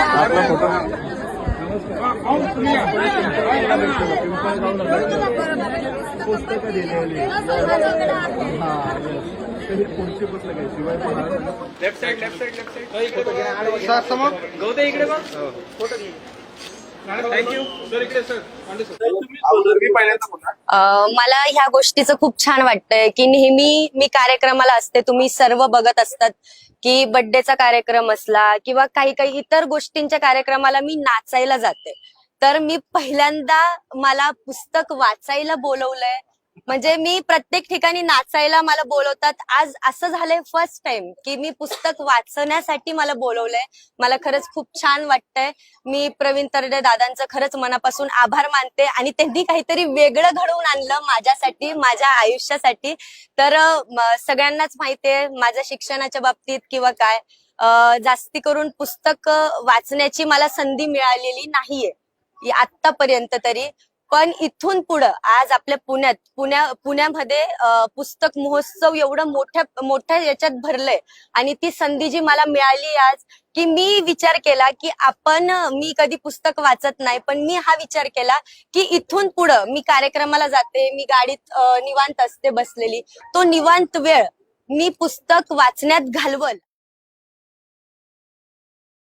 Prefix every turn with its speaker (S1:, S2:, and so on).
S1: आपला फोटो पुस्तकं दिलेली पुढची पुस्तकं शिवाय
S2: लेफ्ट साइड सर समोर गौते इकडे बघ फोटो घे. Thank you sir. इकडे सर
S3: मला ह्या गोष्टीचं खूप छान वाटतंय की नेहमी मी कार्यक्रमाला असते, तुम्ही सर्व बघत असतात की बर्थडेचा कार्यक्रम असला किंवा काही काही इतर गोष्टींच्या कार्यक्रमाला मी नाचायला जाते. तर मी पहिल्यांदा मला पुस्तक वाचायला बोलवलंय, म्हणजे मी प्रत्येक ठिकाणी नाचायला मला बोलवतात. आज असं झालंय फर्स्ट टाइम की मी पुस्तक वाचण्यासाठी मला बोलवलंय. मला खरंच खूप छान वाटतंय. मी प्रवीण तरडे दादांचं खरंच मनापासून आभार मानते आणि त्यांनी काहीतरी वेगळं घडवून आणलं माझ्यासाठी, माझ्या आयुष्यासाठी. तर सगळ्यांनाच माहितीये माझ्या शिक्षणाच्या बाबतीत किंवा काय जास्ती करून पुस्तक वाचण्याची मला संधी मिळालेली नाहीये आतापर्यंत तरी. पण इथून पुढं आज आपल्या पुण्यामध्ये पुस्तक महोत्सव एवढं मोठ्या याच्यात भरलंय आणि ती संधी जी मला मिळाली आज, की मी विचार केला की मी कधी पुस्तक वाचत नाही, पण मी हा विचार केला की इथून पुढं मी कार्यक्रमाला जाते, मी गाडीत निवांत असते बसलेली, तो निवांत वेळ मी पुस्तक वाचण्यात घालवल